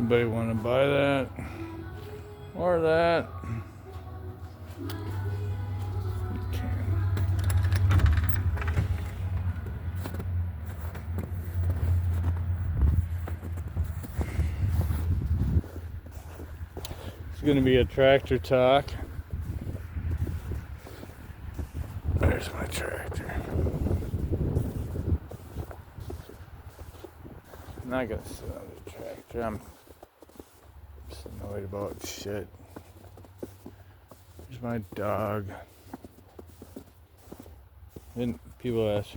Anybody want to buy that? Or that? You can. It's going to be a tractor talk. There's my tractor. I'm not going to sit on the tractor. I'm just annoyed about shit. There's my dog. And people ask,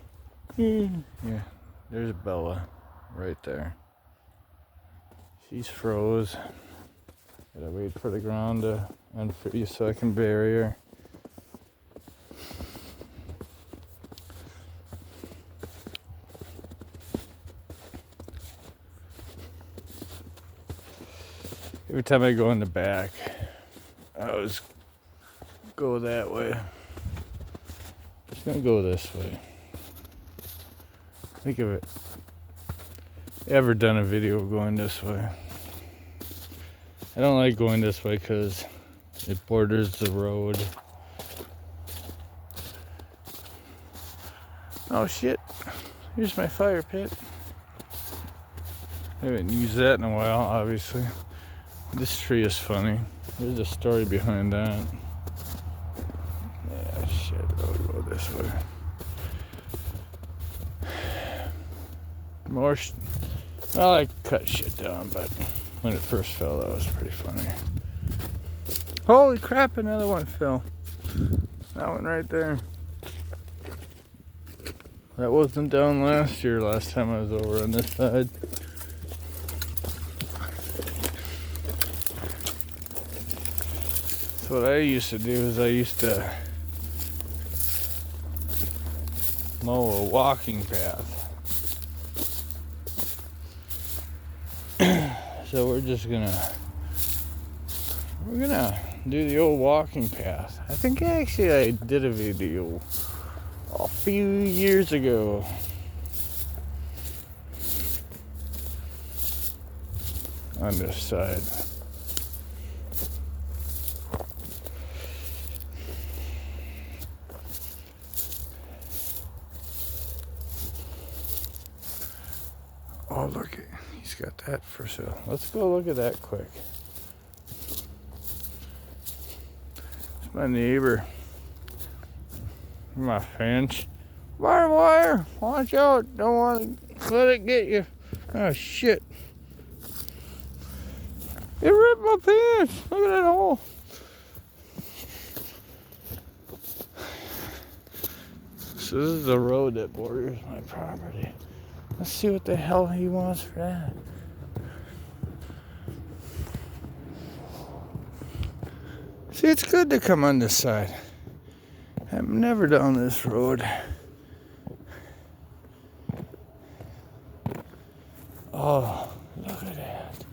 yeah, there's Bella right there. She's froze. Gotta wait for the ground to unfreeze so I can bury her. Every time I go in the back, I always go that way. Just gonna go this way. Think of it. Ever done a video going this way? I don't like going this way because it borders the road. Oh shit, here's my fire pit. I haven't used that in a while, obviously. This tree is funny. There's a story behind that. Yeah, shit, I'll go this way. Well, I cut shit down, but when it first fell, that was pretty funny. Holy crap, another one fell. That one right there. That wasn't down last time I was over on this side. So what I used to do is I used to mow a walking path. So we're gonna do the old walking path. I think actually I did a video a few years ago. On this side. Oh, look, he's got that for sale. Let's go look at that quick. It's my neighbor. My fence. Wire, watch out. Don't want to let it get you. Oh, shit. It ripped my pants. Look at that hole. So this is the road that borders my property. Let's see what the hell he wants for that. See, it's good to come on this side. I'm never down this road. Oh, look at that.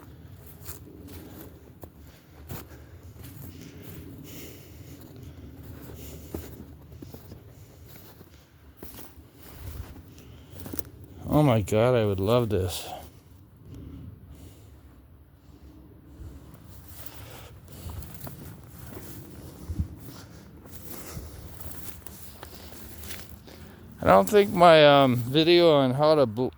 Oh my God, I would love this. I don't think my video on how to blow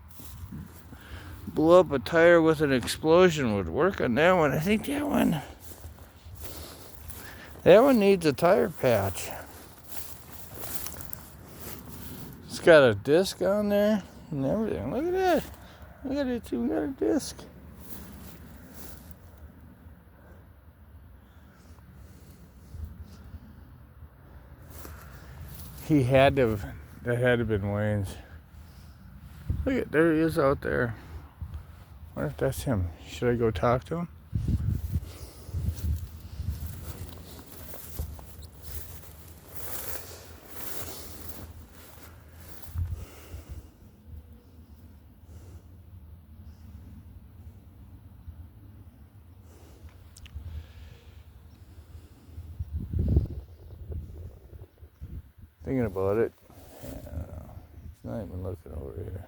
up a tire with an explosion would work on that one. I think that one needs a tire patch. It's got a disc on there and everything. Look at that. Look at it, it's even got a disc. That had to have been Wayne's. Look at, there he is out there. I wonder if that's him. Should I go talk to him? Thinking about it. Yeah, I don't know. He's not even looking over here.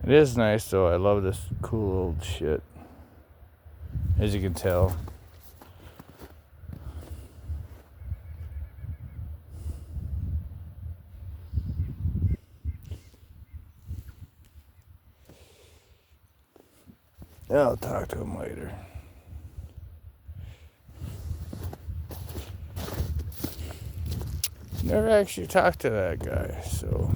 It is nice though. I love this cool old shit. As you can tell. Yeah, I'll talk to him later. Never actually talked to that guy, so.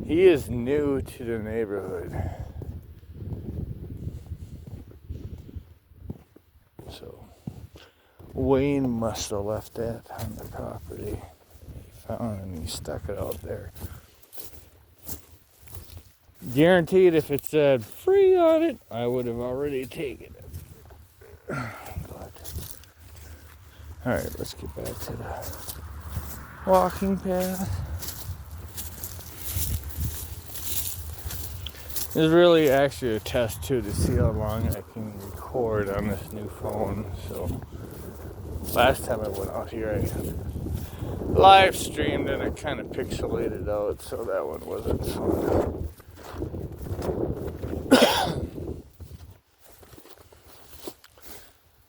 He is new to the neighborhood. So, Wayne must have left that on the property. He found it and he stuck it out there. Guaranteed if it said free on it, I would have already taken it. But, alright, let's get back to the walking path. It's really actually a test too to see how long I can record on this new phone. So last time I went out here I live streamed and it kind of pixelated out, so that one wasn't fun.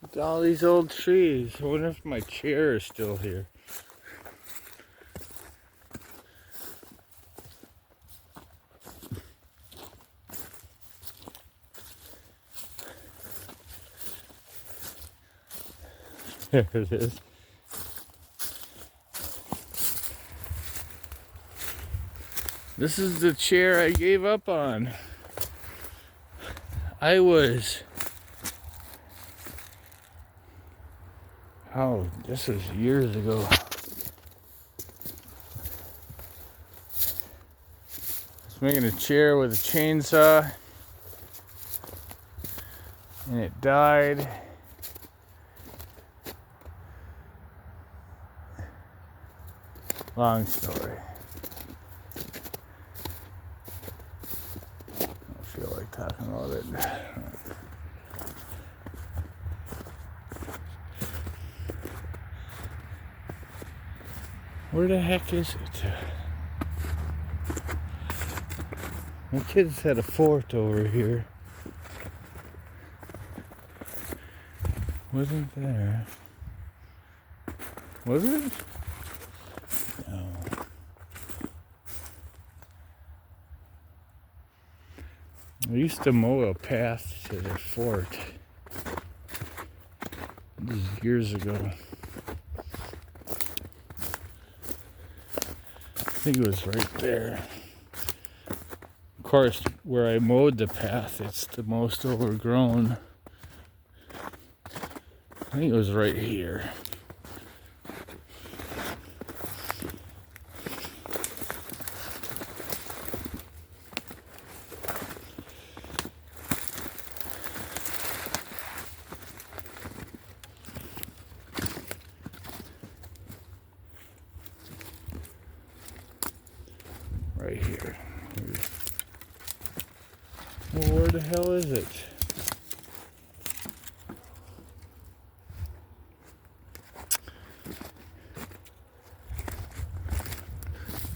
With all these old trees. I wonder if my chair is still here. There it is. This is the chair I gave up on. This was years ago. I was making a chair with a chainsaw and it died. Long story. I don't feel like talking about it. Where the heck is it? My kids had a fort over here. Wasn't there? Was it? No. I used to mow a path to the fort. This is years ago. I think it was right there. Of course, where I mowed the path, it's the most overgrown. I think it was right here. Right here. Well, where the hell is it?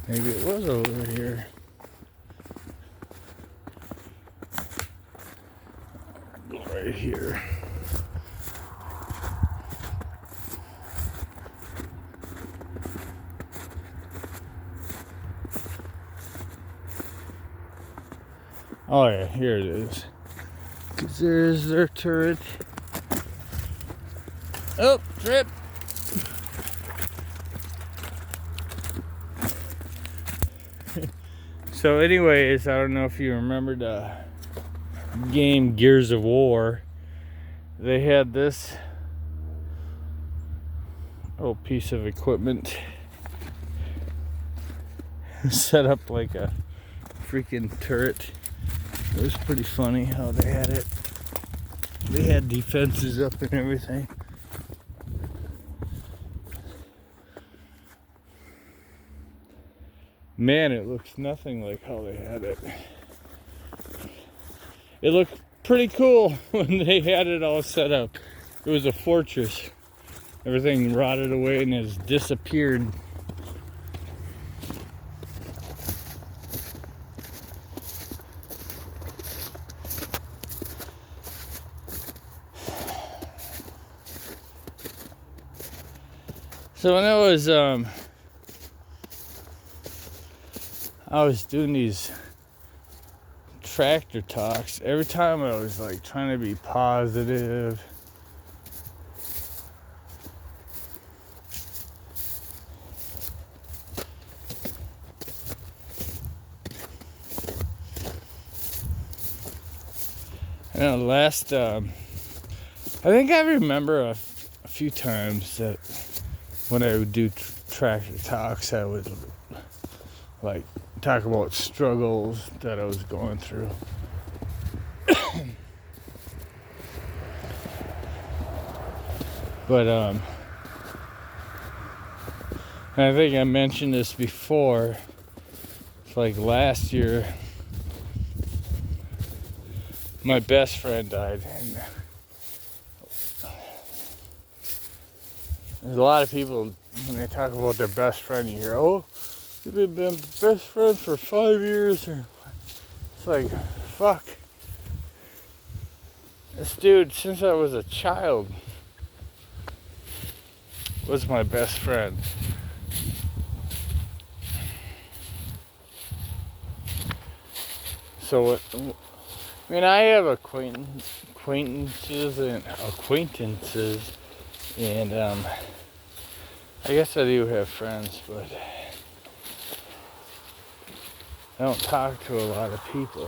Maybe it was over here. Right here. Oh yeah, here it is. 'Cause there's their turret. Oh, trip. So anyways, I don't know if you remember the game Gears of War. They had this piece of equipment set up like a freaking turret. It was pretty funny how they had it. They had defenses up and everything. Man, it looks nothing like how they had it. It looked pretty cool when they had it all set up. It was a fortress. Everything rotted away and has disappeared. So when I was doing these tractor talks, every time I was like trying to be positive. And last, I think I remember a few times that when I would do tractor talks, I would like talk about struggles that I was going through. But and I think I mentioned this before. It's like last year, my best friend died, and there's a lot of people when they talk about their best friend, you hear, "Oh, you've been best friends for 5 years," or it's like, fuck. This dude, since I was a child, was my best friend. So, I mean, I have acquaintances, and I guess I do have friends, but I don't talk to a lot of people.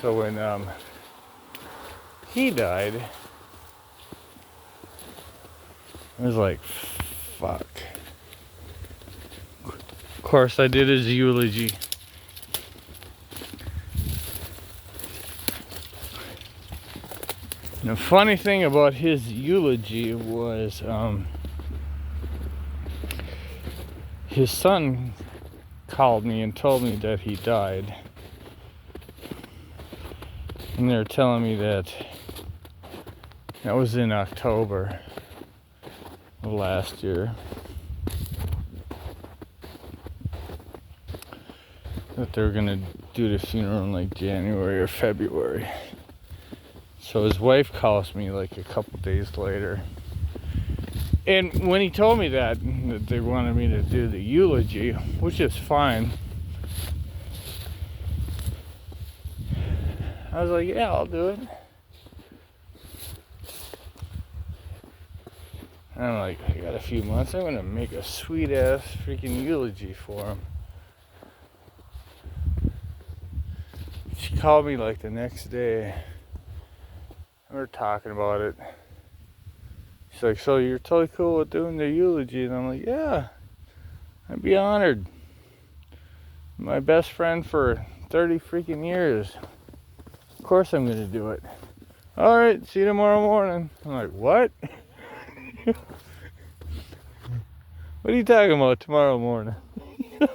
So when he died, I was like, fuck. Of course, I did his eulogy. And the funny thing about his eulogy was his son called me and told me that he died. And they were telling me that was in October of last year. That they were gonna do the funeral in like January or February. So his wife calls me like a couple days later. And when he told me that they wanted me to do the eulogy, which is fine, I was like, yeah, I'll do it. And I'm like, I got a few months, I'm gonna make a sweet ass freaking eulogy for him. She called me like the next day. We were talking about it. She's like, so you're totally cool with doing the eulogy? And I'm like, yeah, I'd be honored. My best friend for 30 freaking years. Of course I'm gonna do it. All right, see you tomorrow morning. I'm like, what? What are you talking about tomorrow morning? I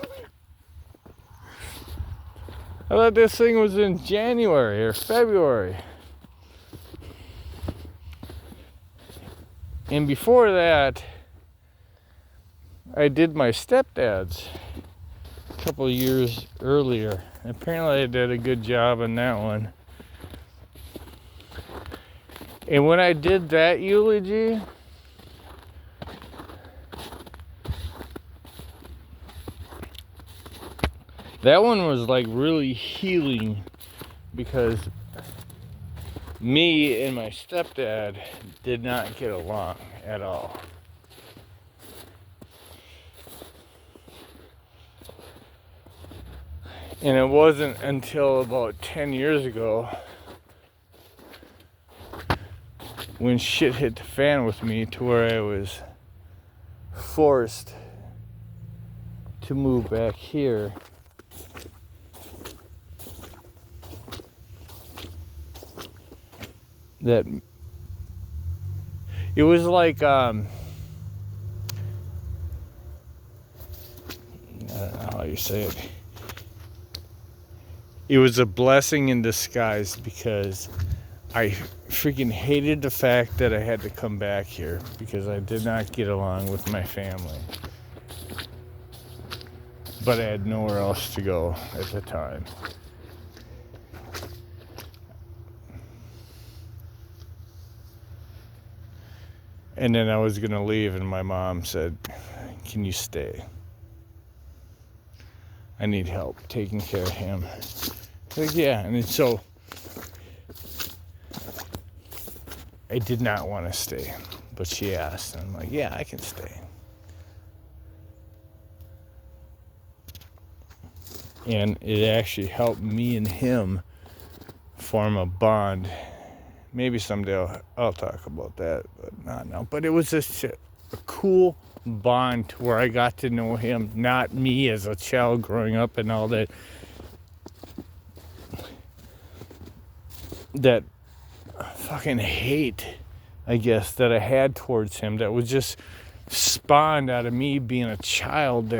thought this thing was in January or February. And before that, I did my stepdad's a couple of years earlier. Apparently I did a good job on that one. And when I did that eulogy, that one was like really healing because me and my stepdad did not get along at all. And it wasn't until about 10 years ago when shit hit the fan with me to where I was forced to move back here. That it was like I don't know how you say it. It was a blessing in disguise because I freaking hated the fact that I had to come back here because I did not get along with my family. But I had nowhere else to go at the time. And then I was going to leave, and my mom said, "Can you stay? I need help taking care of him." Like, yeah. And so I did not want to stay, but she asked, and I'm like, "Yeah, I can stay." And it actually helped me and him form a bond. Maybe someday I'll talk about that, but not now. But it was just a cool bond where I got to know him, not me as a child growing up and all that fucking hate, I guess, that I had towards him that was just spawned out of me being a child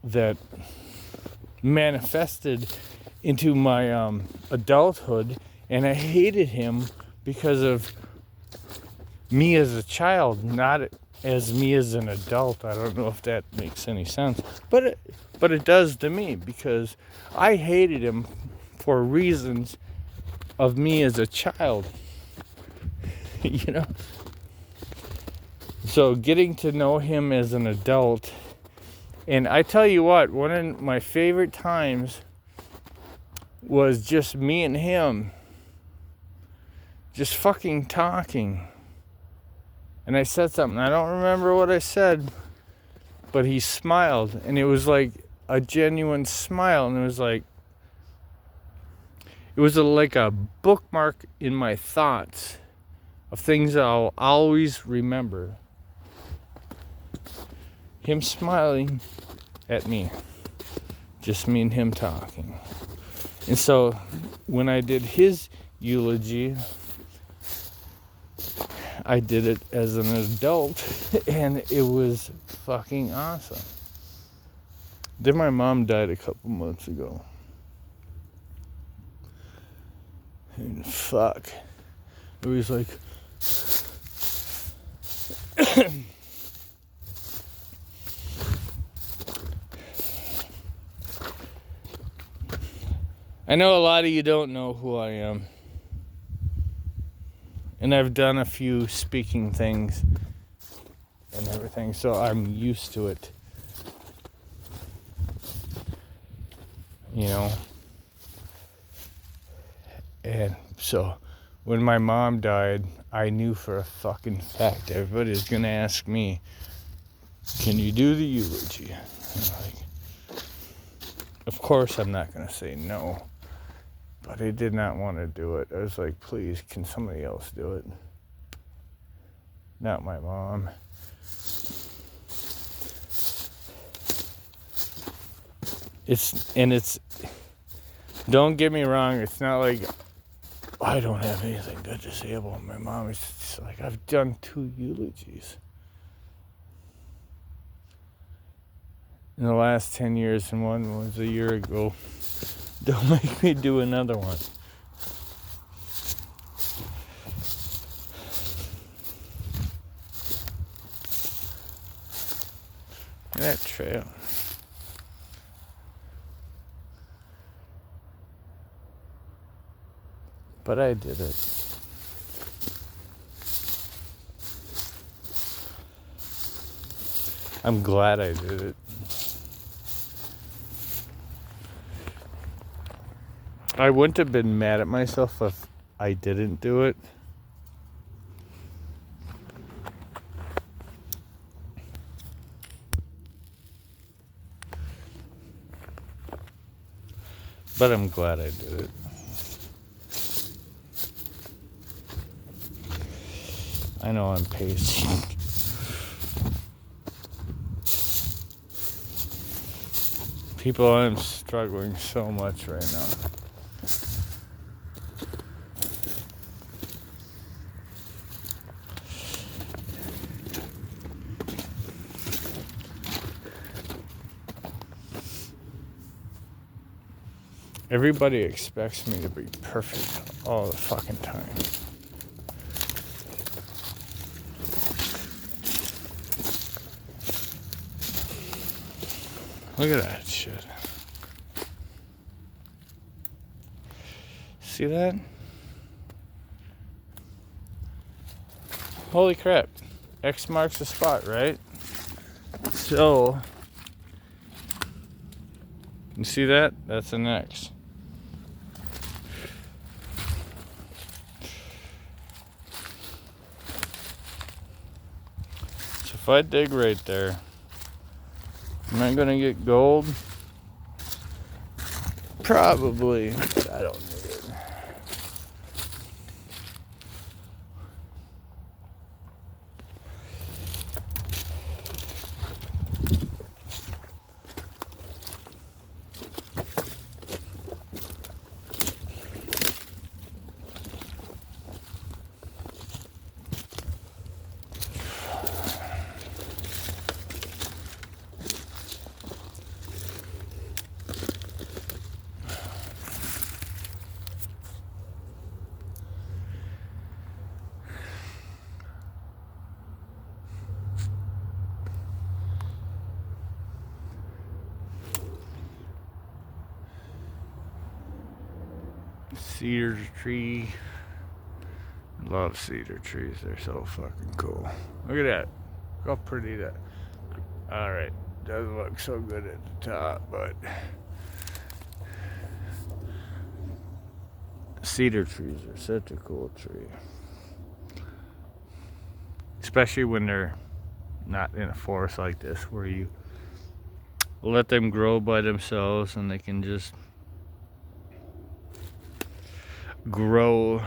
that manifested into my adulthood, and I hated him because of me as a child, not as me as an adult. I don't know if that makes any sense, but it does to me, because I hated him for reasons of me as a child. You know? So getting to know him as an adult, and I tell you what, one of my favorite times was just me and him just fucking talking. And I said something, I don't remember what I said, but he smiled, and it was like a genuine smile, and it was like a bookmark in my thoughts of things I'll always remember. Him smiling at me, just me and him talking. And so when I did his eulogy, I did it as an adult, and it was fucking awesome. Then my mom died a couple months ago. And fuck. It was like I know a lot of you don't know who I am. And I've done a few speaking things and everything, so I'm used to it. You know? And so when my mom died, I knew for a fucking fact everybody's gonna ask me, "Can you do the eulogy?" And I'm like, of course I'm not gonna say no. But I did not want to do it. I was like, please, can somebody else do it? Not my mom. Don't get me wrong, it's not like I don't have anything good to say about my mom. It's just like I've done 2 eulogies in the last 10 years, and one was a year ago. Don't make me do another one. That trail. But I did it. I'm glad I did it. I wouldn't have been mad at myself if I didn't do it. But I'm glad I did it. I know I'm pacing. People, I'm struggling so much right now. Everybody expects me to be perfect all the fucking time. Look at that shit. See that? holy crap, X marks the spot, right? So, you see that? That's an X. So if I dig right there, am I gonna get gold? Probably, but I don't need it. Cedar tree. Love cedar trees. They're so fucking cool. Look at that. Look how pretty that. Alright. Doesn't look so good at the top, but cedar trees are such a cool tree. Especially when they're not in a forest like this where you let them grow by themselves and they can just grow.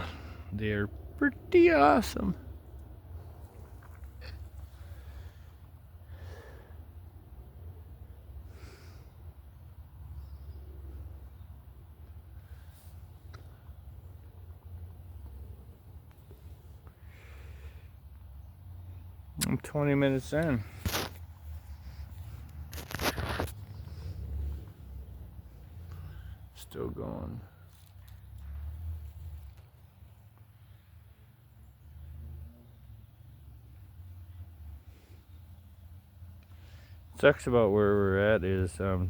They're pretty awesome. I'm 20 minutes in. Still going. Sucks about where we're at is now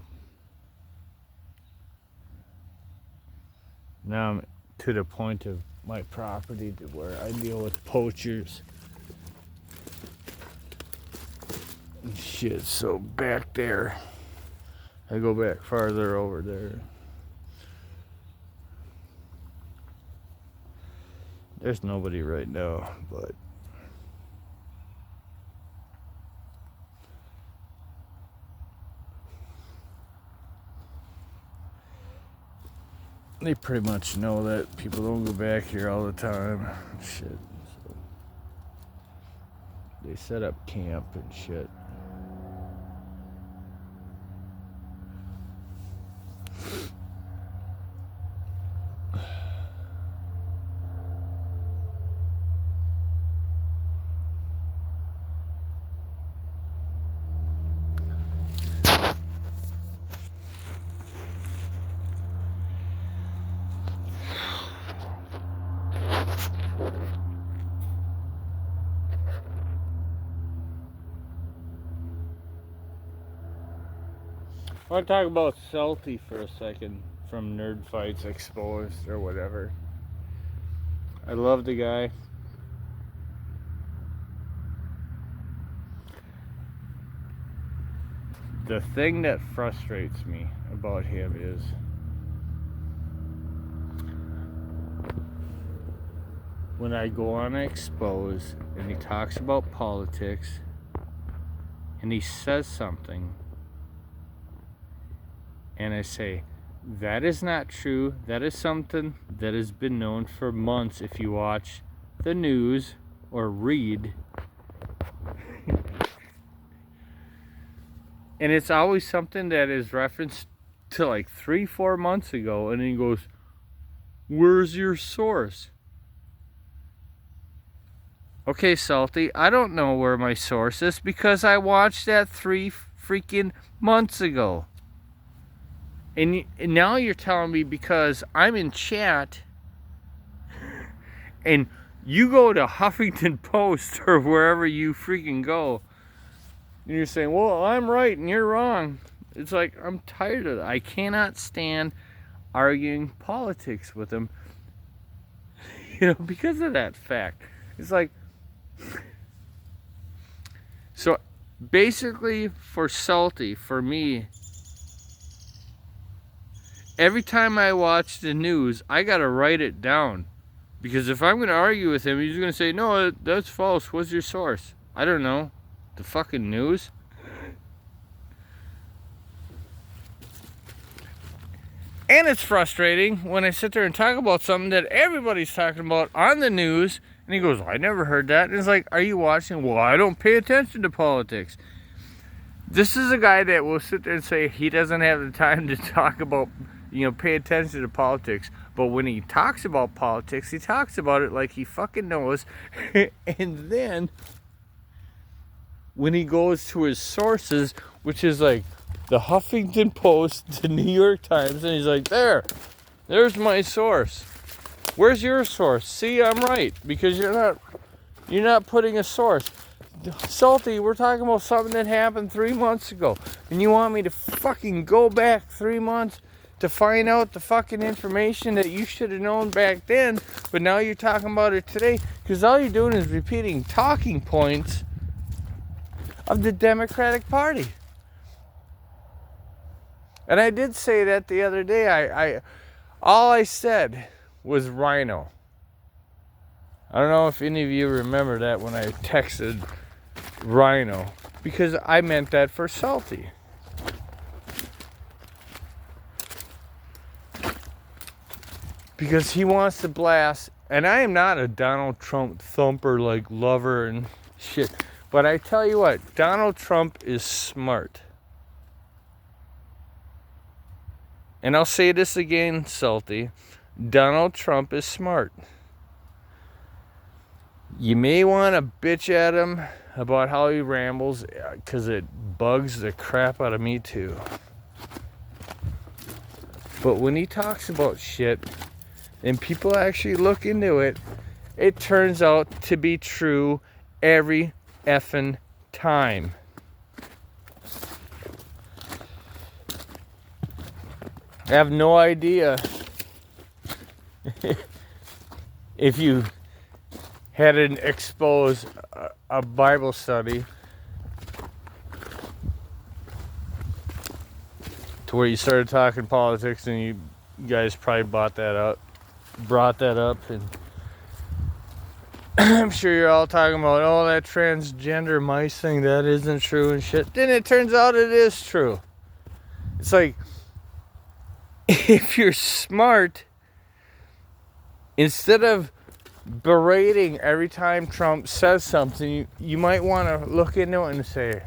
I'm to the point of my property to where I deal with poachers and shit. So back there, I go back farther over there. There's nobody right now, but they pretty much know that people don't go back here all the time. Shit. So they set up camp and shit. I want to talk about Salty for a second from Nerd Fights Exposed or whatever. I love the guy. The thing that frustrates me about him is when I go on Exposed and he talks about politics and he says something and I say, that is not true. That is something that has been known for months if you watch the news or read. And it's always something that is referenced to like 3-4 months ago. And then he goes, where's your source? Okay, Salty, I don't know where my source is because I watched that 3 freaking months ago. And now you're telling me because I'm in chat and you go to Huffington Post or wherever you freaking go and you're saying, well, I'm right and you're wrong. It's like, I'm tired of it. I cannot stand arguing politics with them, because of that fact. It's like, So basically for Salty, for me, every time I watch the news, I gotta write it down. Because if I'm gonna argue with him, he's gonna say, no, that's false. What's your source? I don't know. The fucking news? And it's frustrating when I sit there and talk about something that everybody's talking about on the news, and he goes, I never heard that. And it's like, are you watching? Well, I don't pay attention to politics. This is a guy that will sit there and say he doesn't have the time to talk about, pay attention to politics. But when he talks about politics, he talks about it like he fucking knows. And then when he goes to his sources, which is like the Huffington Post, the New York Times, and he's like, there's my source. Where's your source? See, I'm right, because you're not putting a source. Salty, we're talking about something that happened 3 months ago, and you want me to fucking go back 3 months to find out the fucking information that you should have known back then, but now you're talking about it today, because all you're doing is repeating talking points of the Democratic Party. And I did say that the other day. All I said was rhino. I don't know if any of you remember that when I texted rhino, because I meant that for Salty. Because he wants to blast, and I am not a Donald Trump thumper, like lover and shit, but I tell you what, Donald Trump is smart. And I'll say this again, Salty. Donald Trump is smart. You may want to bitch at him about how he rambles, because it bugs the crap out of me too. But when he talks about shit and people actually look into it, it turns out to be true every effing time. I have no idea if you hadn't exposed a Bible study to where you started talking politics, and you guys probably brought that up, and I'm sure you're all talking about, oh, that transgender mice thing, that isn't true and shit. Then it turns out it is true. It's like, if you're smart, instead of berating every time Trump says something, you might want to look into it and say,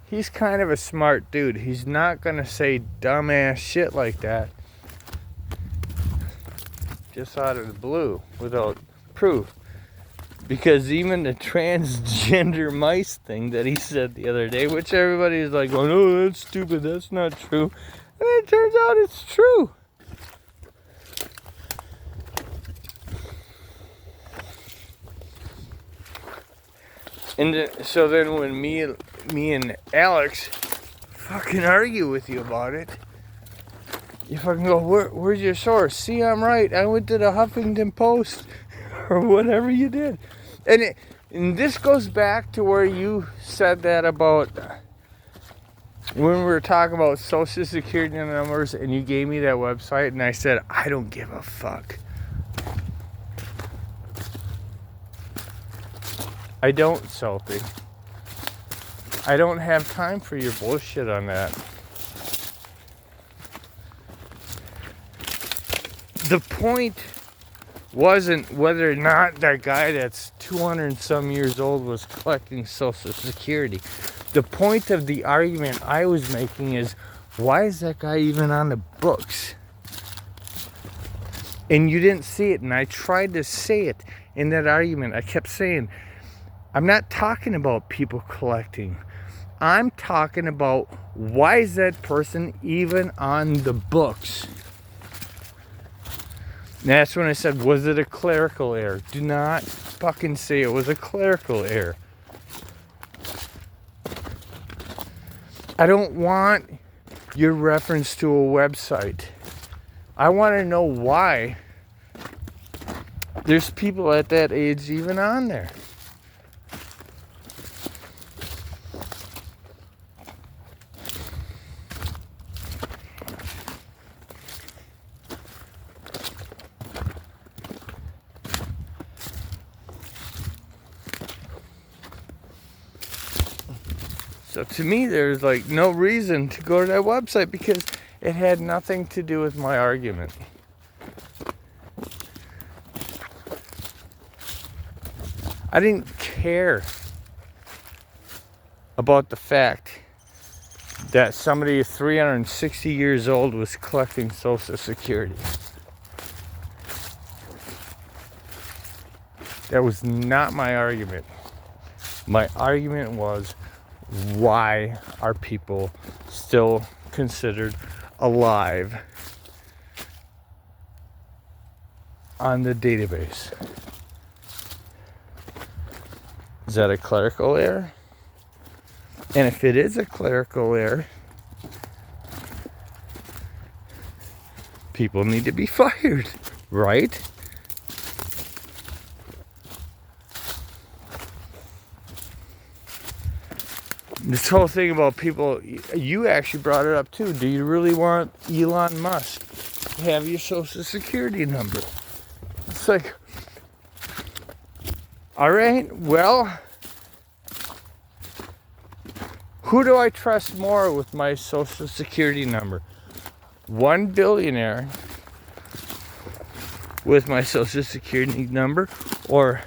he's kind of a smart dude. He's not going to say dumbass shit like that just out of the blue without proof. Because even the transgender mice thing that he said the other day, which everybody's like going, oh, that's stupid, that's not true. And it turns out it's true. And so then when me and Alex fucking argue with you about it, you fucking go, where's your source? See, I'm right. I went to the Huffington Post or whatever you did. And this goes back to where you said that about when we were talking about Social Security numbers, and you gave me that website, and I said, I don't give a fuck. I don't, Salty. I don't have time for your bullshit on that. The point wasn't whether or not that guy that's 200 and some years old was collecting Social Security. The point of the argument I was making is, why is that guy even on the books? And you didn't see it, and I tried to say it in that argument. I kept saying, I'm not talking about people collecting. I'm talking about, why is that person even on the books? And that's when I said, was it a clerical error? Do not fucking say it was a clerical error. I don't want your reference to a website. I want to know why there's people at that age even on there. So to me, there's like no reason to go to that website because it had nothing to do with my argument. I didn't care about the fact that somebody 360 years old was collecting Social Security. That was not my argument. My argument was, why are people still considered alive on the database? Is that a clerical error? And if it is a clerical error, people need to be fired, right? This whole thing about people, you actually brought it up too. Do you really want Elon Musk to have your Social Security number? It's like, all right, well, who do I trust more with my Social Security number? One billionaire with my Social Security number, or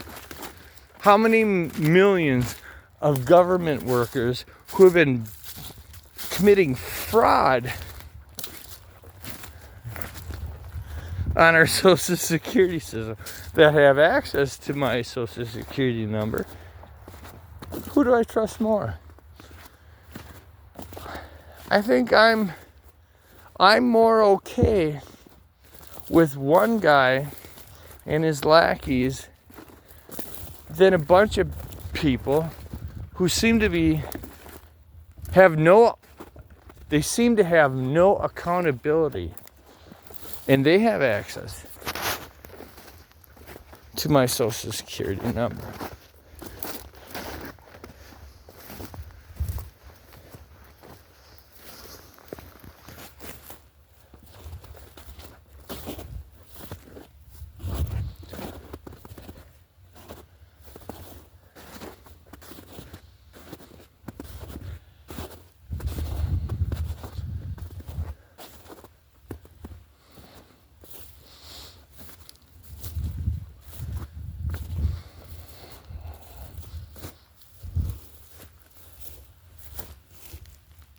how many millions of government workers who have been committing fraud on our Social Security system that have access to my Social Security number? Who do I trust more? I think I'm more okay with one guy and his lackeys than a bunch of people who seem to have no accountability, and they have access to my Social Security number.